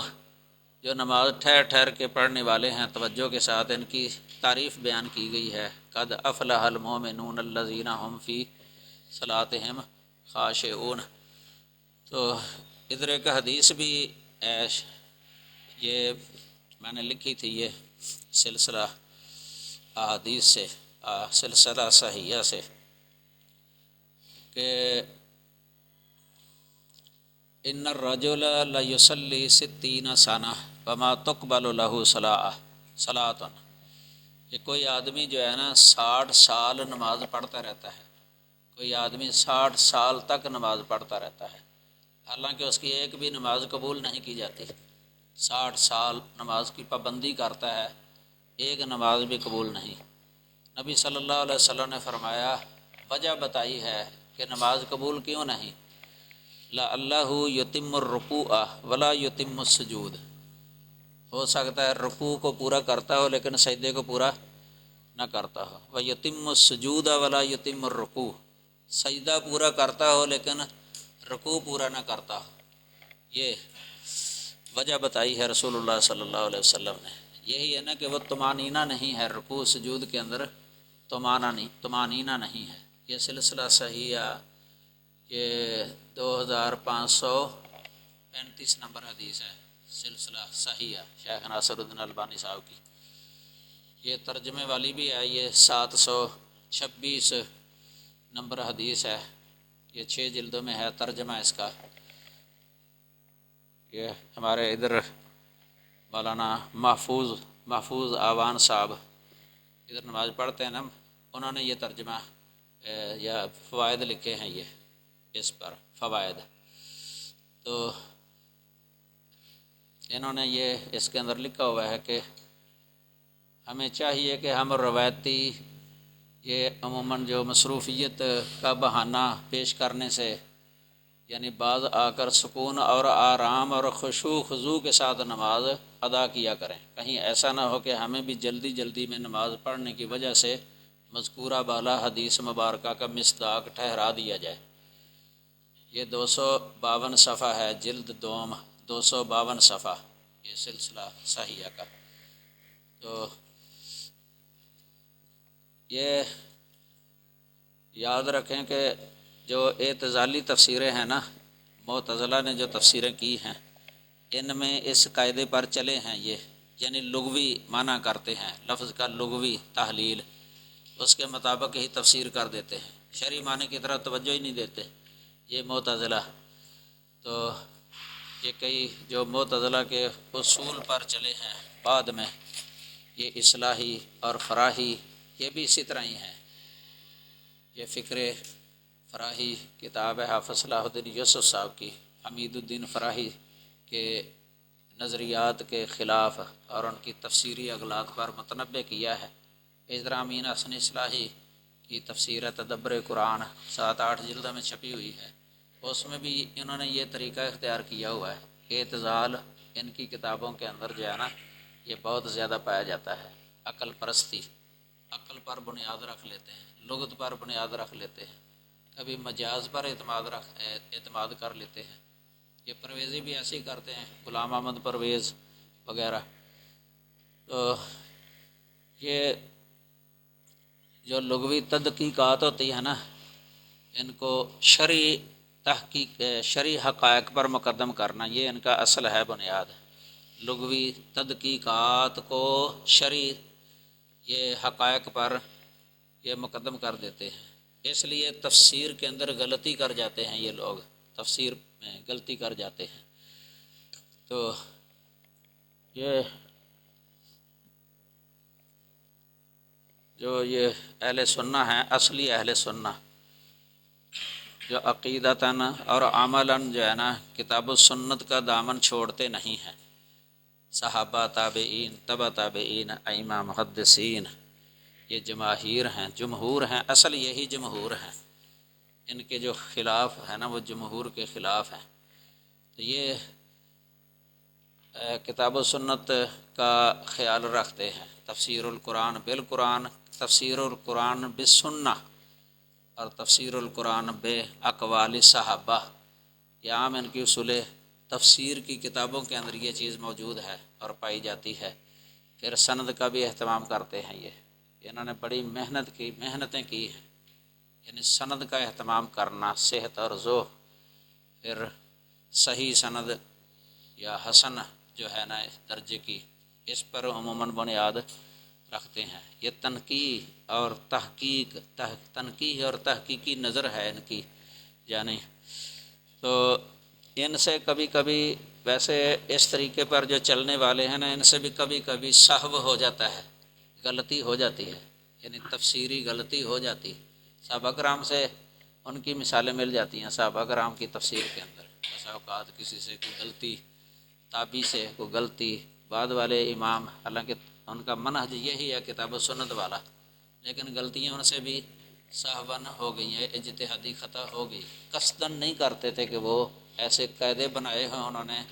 جو نماز ٹھہر ٹھہر کے پڑھنے والے ہیں توجہ کے ساتھ ان کی تعریف بیان کی گئی ہے، قد افلح المؤمنون الذین هم فی صلاتہم خاشعون۔ تو ادھر ایک حدیث بھی یہ میں نے لکھی تھی، یہ سلسلہ احادیث سے، سلسلہ صحیحہ سے، کہ ان الرجل لیصلی 60 سنہ وما تقبل له صلاۃ، کہ کوئی آدمی جو ہے نا 60 سال نماز پڑھتا رہتا ہے، کوئی آدمی 60 سال تک نماز پڑھتا رہتا ہے، حالانکہ اس کی ایک بھی نماز قبول نہیں کی جاتی، 60 سال نماز کی پابندی کرتا ہے، ایک نماز بھی قبول نہیں۔ نبی صلی اللہ علیہ وسلم نے فرمایا، وجہ بتائی ہے کہ نماز قبول کیوں نہیں، لعلہ یتم الرکوع ولا یتم السجود، ہو سکتا ہے رکوع کو پورا کرتا ہو لیکن سجدے کو پورا نہ کرتا ہو. وَيُتِمُّ السُّجُودَ وَلَا يُتِمُّ الرُّكُوعَ، سجدہ پورا کرتا ہو لیکن رکوع پورا نہ کرتا ہو. یہ وجہ بتائی ہے رسول اللہ صلی اللہ علیہ وسلم نے. یہی ہے نا کہ وہ طمانینہ نہیں ہے رکوع سجود کے اندر، طمانینہ نہیں ہے. یہ سلسلہ صحیح، یہ 2535 نمبر حدیث ہے، سلسلہ صحیح شیخ ناصر الدین البانی صاحب کی. یہ ترجمے والی بھی ہے، یہ 726 نمبر حدیث ہے، یہ 6 جلدوں میں ہے ترجمہ اس کا. یہ ہمارے ادھر مولانا محفوظ آوان صاحب ادھر نماز پڑھتے ہیں نا، انہوں نے یہ ترجمہ یا فوائد لکھے ہیں، یہ اس پر فوائد. تو انہوں نے یہ اس کے اندر لکھا ہوا ہے کہ ہمیں چاہیے کہ ہم روایتی یہ عموماً جو مصروفیت کا بہانہ پیش کرنے سے، یعنی بعض آ کر سکون اور آرام اور خشوع خضوع کے ساتھ نماز ادا کیا کریں. کہیں ایسا نہ ہو کہ ہمیں بھی جلدی میں نماز پڑھنے کی وجہ سے مذکورہ بالا حدیث مبارکہ کا مصداق ٹھہرا دیا جائے. یہ 252 صفحہ ہے، جلد دوم 252 صفحہ یہ سلسلہ صحیحہ کا. تو یہ یاد رکھیں کہ جو اعتزالی تفسیریں ہیں نا، معتزلہ نے جو تفسیریں کی ہیں، ان میں اس قاعدے پر چلے ہیں یہ، یعنی لغوی معنی کرتے ہیں، لفظ کا لغوی تحلیل اس کے مطابق ہی تفسیر کر دیتے ہیں، شرعی معنی کی طرف توجہ ہی نہیں دیتے یہ معتزلہ. تو یہ کئی جو معتزلہ کے اصول پر چلے ہیں بعد میں، یہ اصلاحی اور فراحی یہ بھی اسی طرح ہی ہیں. یہ فکر فراحی کتاب ہے حافظ صلاح الدین یوسف صاحب کی، حمید الدین فراحی کے نظریات کے خلاف اور ان کی تفسیری اغلاط پر متنبع کیا ہے. اس طرح امین حسن اصلاحی کی تفسیر تدبر قرآن 7-8 جلدوں میں چھپی ہوئی ہے، اس میں بھی انہوں نے یہ طریقہ اختیار کیا ہوا ہے. اعتزال ان کی کتابوں کے اندر جو ہے نا یہ بہت زیادہ پایا جاتا ہے. عقل پرستی، عقل پر بنیاد رکھ لیتے ہیں، لغت پر بنیاد رکھ لیتے ہیں، کبھی مجاز پر اعتماد کر لیتے ہیں. یہ پرویزی بھی ایسے ہی کرتے ہیں، غلام احمد پرویز وغیرہ. تو یہ جو لغوی تحقیقات ہوتی ہے نا، ان کو شرعی حقائق پر مقدم کرنا، یہ ان کا اصل ہے، بنیاد. لغوی تحقیقات کو شرعی یہ حقائق پر یہ مقدم کر دیتے ہیں. اس لیے تفسیر کے اندر غلطی کر جاتے ہیں یہ لوگ، تفسیر میں غلطی کر جاتے ہیں. تو یہ جو یہ اہل سنہ ہیں، اصلی اہل سنہ جو عقیدتاً اور عملاً جو ہے نا کتاب و سنت کا دامن چھوڑتے نہیں ہیں. صحابہ، تابعین، تبع تابعین، ائمہ، محدثین، یہ جمہور ہیں، اصل یہی جمہور ہیں. ان کے جو خلاف ہے نا وہ جمہور کے خلاف ہیں. تو یہ کتاب و سنت کا خیال رکھتے ہیں. تفسیر القرآن بالقرآن، تفسیر القرآن بالسنہ اور تفسیر القرآن بے اقوال صحابہ، یہ عام ان کی اصول تفسیر کی کتابوں کے اندر یہ چیز موجود ہے اور پائی جاتی ہے. پھر سند کا بھی اہتمام کرتے ہیں. یہ انہوں نے بڑی محنتیں کی ہیں، یعنی سند کا اہتمام کرنا، صحت اور ذو، پھر صحیح سند یا حسن جو ہے نا اس درجے کی، اس پر عموماً بنیاد رکھتے ہیں. یہ تنقیح اور تحقیقی نظر ہے ان کی، یعنی تو ان سے کبھی کبھی ویسے اس طریقے پر جو چلنے والے ہیں نا، ان سے بھی کبھی کبھی سہو ہو جاتا ہے، غلطی ہو جاتی ہے، یعنی تفسیری غلطی ہو جاتی. صحابہ کرام سے ان کی مثالیں مل جاتی ہیں. صحابہ کرام کی تفسیر کے اندر ایسا اوقات کسی سے کوئی غلطی، تابعی سے کوئی غلطی، بعد والے امام، حالانکہ ان کا منہج یہی ہے کتاب و سنت والا، لیکن غلطیاں ان سے بھی سہون ہو گئی ہیں، اجتہادی خطا ہو گئی. قصداً نہیں کرتے تھے کہ وہ ایسے قاعدے بنائے ہیں انہوں نے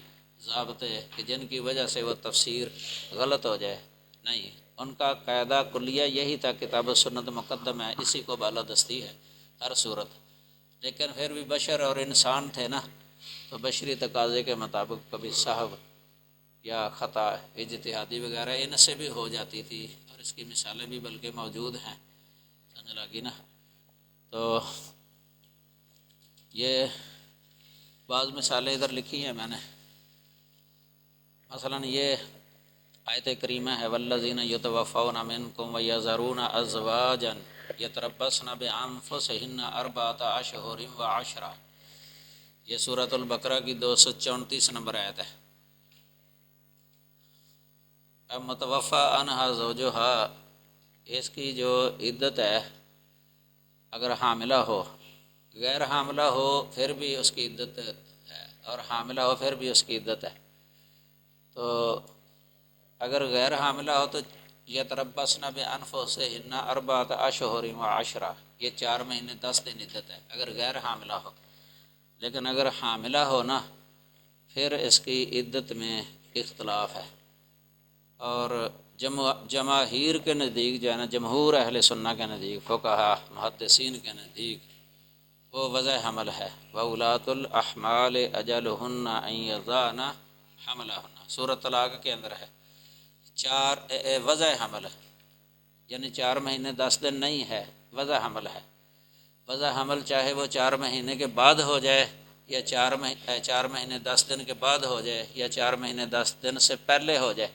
ضابطے کہ جن کی وجہ سے وہ تفسیر غلط ہو جائے، نہیں، ان کا قاعدہ کلیہ یہی تھا کتاب و سنت مقدم ہے، اسی کو بالادستی ہے ہر صورت۔ لیکن پھر بھی بشر اور انسان تھے نا، تو بشری تقاضے کے مطابق کبھی سہو یا خطا اجتہادی وغیرہ ان سے بھی ہو جاتی تھی، اور اس کی مثالیں بھی بلکہ موجود ہیں، سمجھ لگی نا۔ تو یہ بعض مثالیں ادھر لکھی ہیں میں نے، مثلا یہ آیت کریمہ ہے والذین یتوفون منکم ویذرون ازواجا یتربصن بانفسہن اربعۃ اشہر وعشرا، یہ سورۃ البقرہ کی 234 نمبر آیت ہے۔ اب متوفی عنہا زوجہا، اس کی جو عدت ہے، اگر حاملہ ہو، غیر حاملہ ہو پھر بھی اس کی عدت ہے، اور حاملہ ہو پھر بھی اس کی عدت ہے۔ تو اگر غیر حاملہ ہو تو یتربصن بانفسہن اربعۃ اشہر وعشرا، یہ 4 مہینے 10 دن عدت ہے اگر غیر حاملہ ہو۔ لیکن اگر حاملہ ہو نا، پھر اس کی عدت میں اختلاف ہے، اور جماہیر کے نزدیک جو ہے نا، جمہور اہل سنہ کے نزدیک، فقہا محدثین کے نزدیک، وہ وضع حمل ہے۔ وَأُولَاتُ الْأَحْمَالِ أَجَلُهُنَّ أَن يَضَعْنَ حَمْلَهُنَّ، سورۃ طلاق کے اندر ہے، وضع حمل ہے، یعنی 4 مہینے 10 دن نہیں ہے، وضع حمل ہے۔ وضع حمل چاہے وہ 4 مہینے کے بعد ہو جائے، یا 4 مہینے 10 دن کے بعد ہو جائے، یا 4 مہینے 10 دن سے پہلے ہو جائے،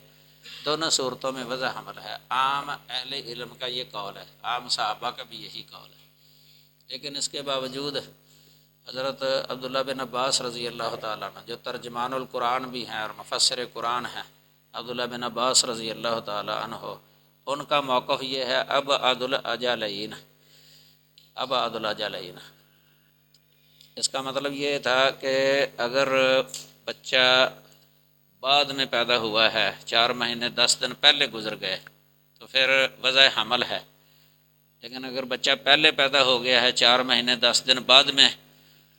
دونوں صورتوں میں وضع حمل ہے۔ عام اہل علم کا یہ قول ہے، عام صحابہ کا بھی یہی قول ہے۔ لیکن اس کے باوجود حضرت عبداللہ بن عباس رضی اللہ تعالیٰ عنہ، جو ترجمان القرآن بھی ہیں اور مفسر قرآن ہیں، عبداللہ بن عباس رضی اللہ تعالیٰ عنہ، ان کا موقف یہ ہے ابعد الاجلین، ابعد الاجلین۔ اس کا مطلب یہ تھا کہ اگر بچہ بعد میں پیدا ہوا ہے، 4 مہینے 10 دن پہلے گزر گئے، تو پھر وضع حمل ہے۔ لیکن اگر بچہ پہلے پیدا ہو گیا ہے، 4 مہینے 10 دن بعد میں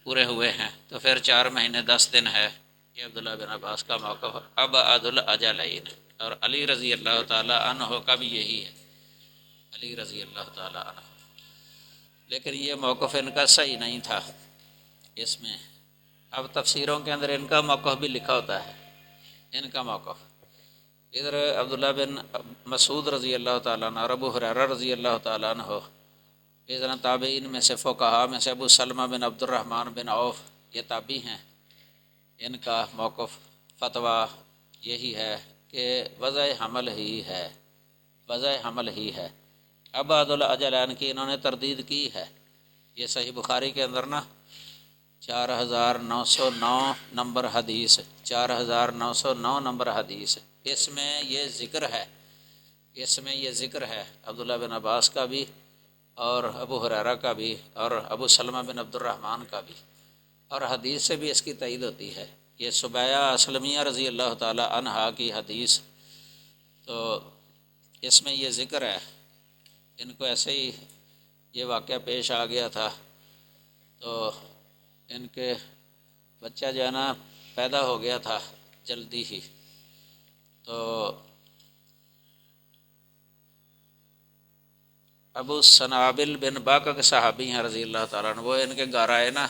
پورے ہوئے ہیں، تو پھر 4 مہینے 10 دن ہے۔ یہ عبداللہ بن عباس کا موقف ابعد الاجلین، اور علی رضی اللہ تعالیٰ عنہ کا بھی یہی ہے، علی رضی اللہ تعالیٰ عنہ۔ لیکن یہ موقف ان کا صحیح نہیں تھا اس میں۔ اب تفسیروں کے اندر ان کا موقف بھی لکھا ہوتا ہے، ان کا موقف ادھر عبداللہ بن مسعود رضی اللہ تعالیٰ عنہ اور ابو ہریرہ رضی اللہ تعالیٰ عنہ، ادھر تابعین میں سے فقہاء میں سے ابو سلمہ بن عبد الرحمن بن عوف، یہ تابعی ہیں، ان کا موقف فتویٰ یہی ہے کہ وضع حمل ہی ہے، وضع حمل ہی ہے۔ ابعد الاجلین کی انہوں نے تردید کی ہے، یہ صحیح بخاری کے اندر نا 4909 نمبر حدیث، 4909 نمبر حدیث، اس میں یہ ذکر ہے، اس میں یہ ذکر ہے عبداللہ بن عباس کا بھی، اور ابو ہریرہ کا بھی، اور ابو سلمہ بن عبد الرحمن کا بھی، اور حدیث سے بھی اس کی تائید ہوتی ہے۔ یہ سبیہ اسلمیہ رضی اللہ تعالی عنہا کی حدیث، تو اس میں یہ ذکر ہے، ان کو ایسے ہی یہ واقعہ پیش آ گیا تھا، تو ان کے بچہ جو ہے نا پیدا ہو گیا تھا جلدی ہی، تو ابو سنابل بن باقا کے صحابی ہیں رضی اللہ تعالیٰ عنہ، وہ ان کے گھر آئے نا،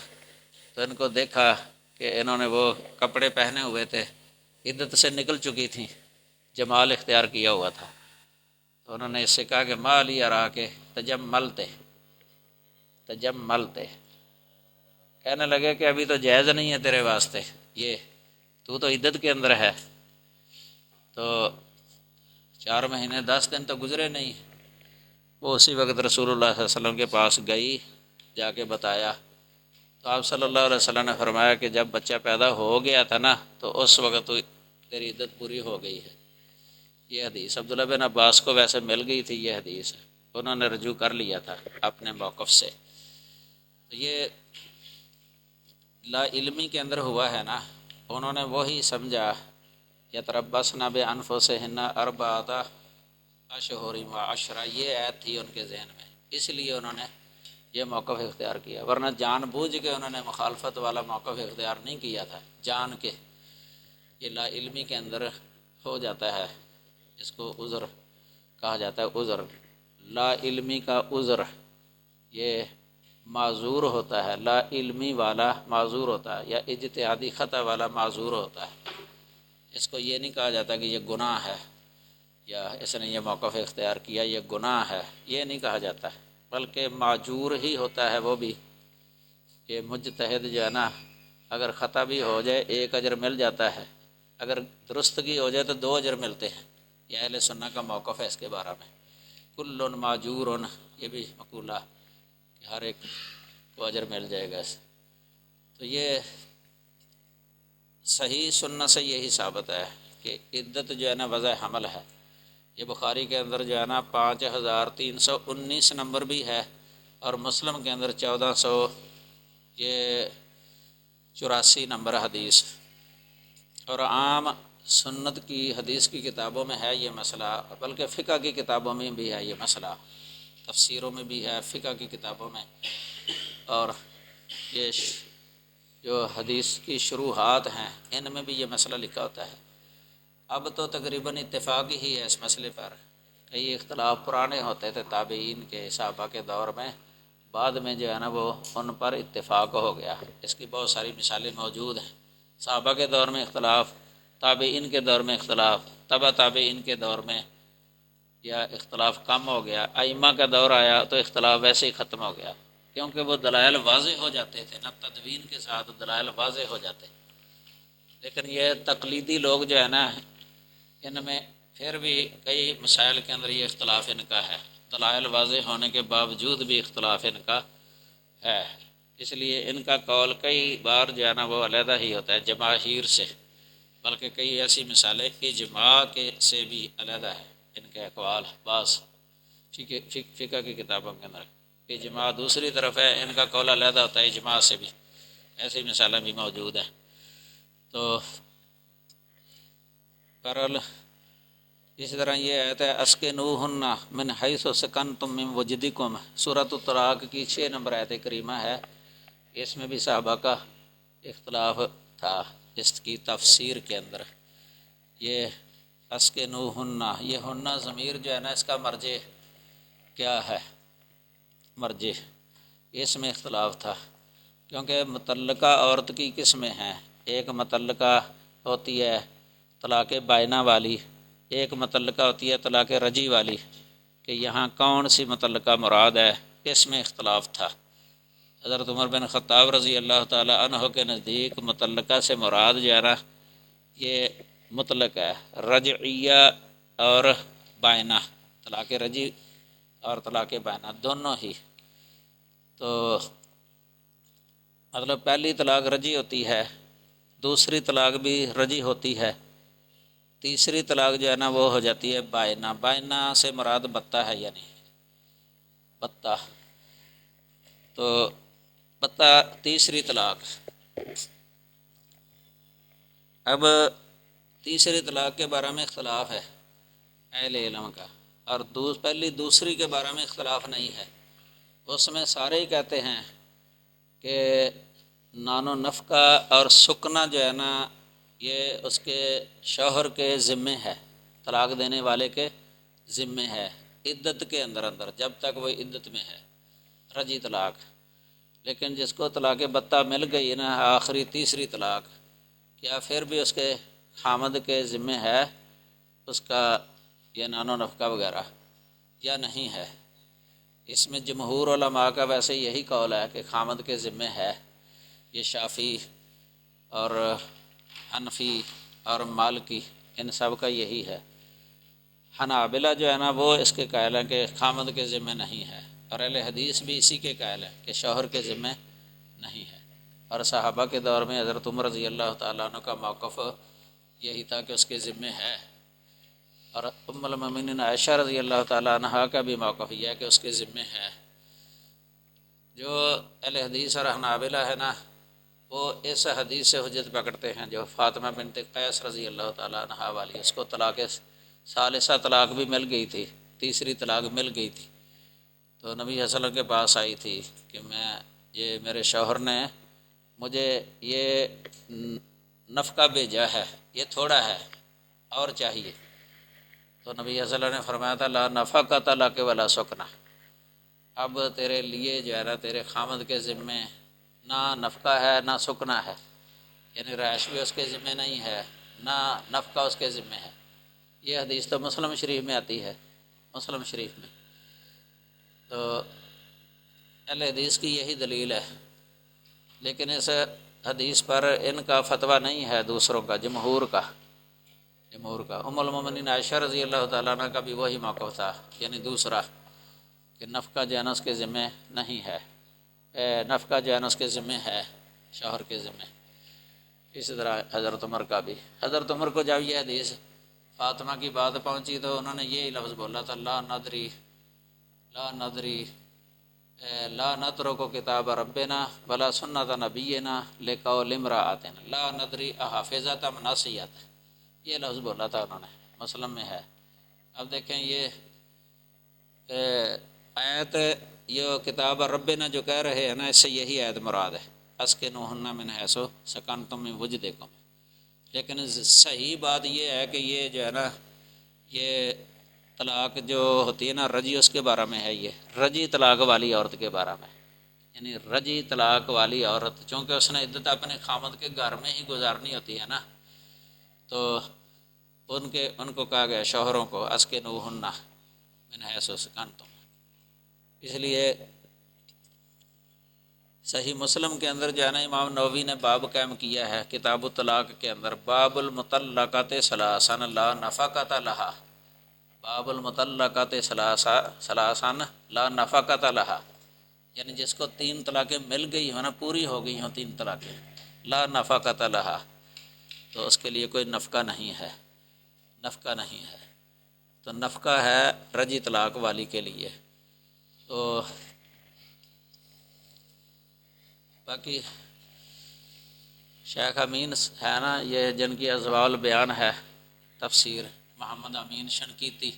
تو ان کو دیکھا کہ انہوں نے وہ کپڑے پہنے ہوئے تھے، عدت سے نکل چکی تھیں، جمال اختیار کیا ہوا تھا، تو انہوں نے اس سے کہا کہ ما لی ارا کے تجملتے، کہنے لگے کہ ابھی تو جائز نہیں ہے تیرے واسطے، یہ تو عدت کے اندر ہے، تو 4 مہینے 10 دن تو گزرے نہیں۔ وہ اسی وقت رسول اللہ صلی اللہ علیہ وسلم کے پاس گئی، جا کے بتایا، تو آپ صلی اللہ علیہ وسلم نے فرمایا کہ جب بچہ پیدا ہو گیا تھا نا، تو اس وقت تیری عدت پوری ہو گئی ہے۔ یہ حدیث عبداللہ بن عباس کو ویسے مل گئی تھی، یہ حدیث انہوں نے رجوع کر لیا تھا اپنے موقف سے۔ تو یہ لا علمی کے اندر ہوا ہے نا، انہوں نے وہی سمجھا یتربصن بانفسہن اربعۃ اشہر وعشرا، یہ آیت تھی ان کے ذہن میں، اس لیے انہوں نے یہ موقف اختیار کیا، ورنہ جان بوجھ کے انہوں نے مخالفت والا موقف اختیار نہیں کیا تھا، جان کے یہ لا علمی کے اندر ہو جاتا ہے، اس کو عذر کہا جاتا ہے۔ عذر، لا علمی کا عذر یہ معذور ہوتا ہے، لا علمی والا معذور ہوتا ہے، یا اجتہادی خطا والا معذور ہوتا ہے۔ اس کو یہ نہیں کہا جاتا کہ یہ گناہ ہے یا اس نے یہ موقف اختیار کیا یہ گناہ ہے، یہ نہیں کہا جاتا، بلکہ معذور ہی ہوتا ہے وہ بھی، کہ مجتہد جو ہے نا اگر خطا بھی ہو جائے ایک اجر مل جاتا ہے، اگر درستگی ہو جائے تو 2 اجر ملتے ہیں۔ یہ اہل سنہ کا موقف ہے اس کے بارے میں۔ کل معجور، یہ بھی مقولہ کہ ہر ایک کو اجر مل جائے گا اس۔ تو یہ صحیح سنت سے یہی ثابت ہے کہ عدت جو ہے نا وضع حمل ہے۔ یہ بخاری کے اندر جو ہے نا 5319 نمبر بھی ہے، اور مسلم کے اندر 1484 نمبر حدیث، اور عام سنت کی حدیث کی کتابوں میں ہے یہ مسئلہ، بلکہ فقہ کی کتابوں میں بھی ہے یہ مسئلہ، تفسیروں میں بھی ہے، فقہ کی کتابوں میں، اور یہ جو حدیث کی شروحات ہیں ان میں بھی یہ مسئلہ لکھا ہوتا ہے۔ اب تو تقریباً اتفاق ہی ہے اس مسئلے پر، کئی اختلاف پرانے ہوتے تھے تابعین کے، صحابہ کے دور میں، بعد میں جو ہے نا وہ ان پر اتفاق ہو گیا۔ اس کی بہت ساری مثالیں موجود ہیں، صحابہ کے دور میں اختلاف، تابعین کے دور میں اختلاف، تبع تابعین کے دور میں یا اختلاف کم ہو گیا، ائمہ کا دور آیا تو اختلاف ویسے ہی ختم ہو گیا، کیونکہ وہ دلائل واضح ہو جاتے تھے نا، تدوین کے ساتھ دلائل واضح ہو جاتے۔ لیکن یہ تقلیدی لوگ جو ہے نا ان میں پھر بھی کئی مسائل کے اندر یہ اختلاف ان کا ہے، دلائل واضح ہونے کے باوجود بھی اختلاف ان کا ہے، اس لیے ان کا قول کئی بار جو ہے نا وہ علیحدہ ہی ہوتا ہے جماہیر سے، بلکہ کئی ایسی مثالیں اجماع کے سے بھی علیحدہ ہے ان کے اقوال، بعض فقہ کی کتابوں کے اندر اجماع دوسری طرف ہے، ان کا قول علیحدہ ہوتا ہے اجماع سے بھی، ایسی مثالیں بھی موجود ہیں۔ تو بہرحال اسی طرح یہ آیت ہے اسکنوہن من حیث سکنتم من وجدکم، سورۃ الطلاق کی 6 نمبر آیت کریمہ ہے، اس میں بھی صحابہ کا اختلاف تھا اس کی تفسیر کے اندر۔ یہ اسکنوہن، یہ ہنہ ضمیر جو ہے نا اس کا مرجع کیا ہے، مرجع اس میں اختلاف تھا، کیونکہ متعلقہ عورت کی قسمیں ہیں، ایک متعلقہ ہوتی ہے طلاق بائنہ والی، ایک متعلقہ ہوتی ہے طلاق رجعی والی، کہ یہاں کون سی متعلقہ مراد ہے، اس میں اختلاف تھا۔ حضرت عمر بن خطاب رضی اللہ تعالی عنہ کے نزدیک متعلقہ سے مراد جو ہے نا یہ مطلق ہے، رجعیہ اور بائنہ، طلاق رجعی اور طلاق بائنہ دونوں ہی۔ تو مطلب پہلی طلاق رجعی ہوتی ہے، دوسری طلاق بھی رجعی ہوتی ہے، تیسری طلاق جو ہے نا وہ ہو جاتی ہے بائنہ۔ بائنہ سے مراد بتہ ہے، یعنی بتہ، تو بتہ تیسری طلاق۔ اب تیسری طلاق کے بارے میں اختلاف ہے اہل علم کا، اور پہلی دوسری کے بارے میں اختلاف نہیں ہے، اس میں سارے ہی کہتے ہیں کہ نان و نفقہ اور سکنا جو ہے نا یہ اس کے شوہر کے ذمے ہے، طلاق دینے والے کے ذمے ہے، عدت کے اندر جب تک وہ عدت میں ہے، رجعی طلاق۔ لیکن جس کو طلاق بتہ مل گئی نا آخری تیسری طلاق، کیا پھر بھی اس کے خامد کے ذمے ہے اس کا یہ نان و نفقہ وغیرہ یا نہیں ہے؟ اس میں جمہور علماء کا ویسے یہی قول ہے کہ خامد کے ذمے ہے، یہ شافعی اور حنفی اور مالکی ان سب کا یہی ہے۔ حنابلہ جو ہے نا وہ اس کے قائل ہیں کہ خامد کے ذمے نہیں ہے، اور اہل حدیث بھی اسی کے قائل ہیں کہ شوہر کے ذمے نہیں ہے، اور صحابہ کے دور میں حضرت عمر رضی اللہ تعالیٰ عنہ کا موقف یہی تھا کہ اس کے ذمے ہے، اور ام المؤمنین عائشہ رضی اللہ تعالیٰ عنہ کا بھی موقف یہ ہے کہ اس کے ذمے ہے۔ جو اہل حدیث اور حنابلہ ہے نا وہ اس حدیث سے حجت پکڑتے ہیں جو فاطمہ بنت قیس رضی اللہ تعالیٰ عنہ والی، اس کو طلاق ثالثہ طلاق بھی مل گئی تھی، تیسری طلاق مل گئی تھی، تو نبی صلی اللہ علیہ وسلم کے پاس آئی تھی کہ یہ میرے شوہر نے مجھے یہ نفقہ بھیجا ہے یہ تھوڑا ہے اور چاہیے، تو نبی صلی اللہ علیہ وسلم نے فرمایا تھا لا نفقۃ لک ولا سکنا، اب تیرے لیے جو ہے نا تیرے خامد کے ذمے نہ نفقہ ہے نہ سکنا ہے، یعنی رہائش بھی اس کے ذمے نہیں ہے نہ نفقہ اس کے ذمے ہے۔ یہ حدیث تو مسلم شریف میں آتی ہے، مسلم شریف میں، تو اہل حدیث کی یہی دلیل ہے، لیکن اس حدیث پر ان کا فتویٰ نہیں ہے دوسروں کا، جمہور کا، ام المومنین عائشہ رضی اللہ تعالیٰ عنہ کا بھی وہی موقف تھا، یعنی دوسرا کہ نفقہ جو ہے نا اس کے ذمے نہیں ہے، نفقہ جو ہے نا اس کے ذمے ہے، شوہر کے ذمے۔ اسی طرح حضرت عمر کا بھی، حضرت عمر کو جب یہ حدیث فاطمہ کی بات پہنچی تو انہوں نے یہی لفظ بولا تھا لا ندری لا نترک کتاب ربنا ولا سنت نبینا لقول امرأۃ لا ندری احافظۃ ام نسیت، یہ لفظ بولا تھا انہوں نے، مسلم میں ہے۔ اب دیکھیں یہ آیت یہ کتاب ربنا جو کہہ رہے ہیں نا، اس سے یہی آیت مراد ہے اسکنوہن من حیث سکنتم من وجدکم، لیکن صحیح بات یہ ہے کہ یہ جو ہے نا یہ طلاق جو ہوتی ہے نا رجی، اس کے بارے میں ہے، یہ رجی طلاق والی عورت کے بارے میں، یعنی رجی طلاق والی عورت چونکہ اس نے عدت اپنے خامد کے گھر میں ہی گزارنی ہوتی ہے نا، تو ان کو کہا گیا شوہروں کو اسکنوہن من حیث سکنتم، اس لیے صحیح مسلم کے اندر جو ہے نا امام نووی نے باب قائم کیا ہے کتاب الطلاق کے اندر، باب المطلقات ثلاثا لا نفقۃ لہا، باب المطلقات ثلاثا لا نفقۃ لہا، یعنی جس کو 3 طلاقیں مل گئی ہوں نا، پوری ہو گئی ہوں 3 طلاقیں، لا نفقۃ لہا، تو اس کے لیے کوئی نفقہ نہیں ہے، نفقہ نہیں ہے، تو نفقہ ہے رجی طلاق والی کے لیے۔ تو باقی شیخ امین ہے نا یہ جن کی اضواء البیان ہے تفسیر، محمد امین شنقیطی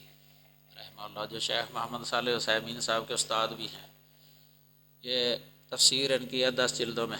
رحمہ اللہ، جو شیخ محمد صالح عثیمین صاحب کے استاد بھی ہیں، یہ تفسیر ان کی ہے 10 جلدوں میں،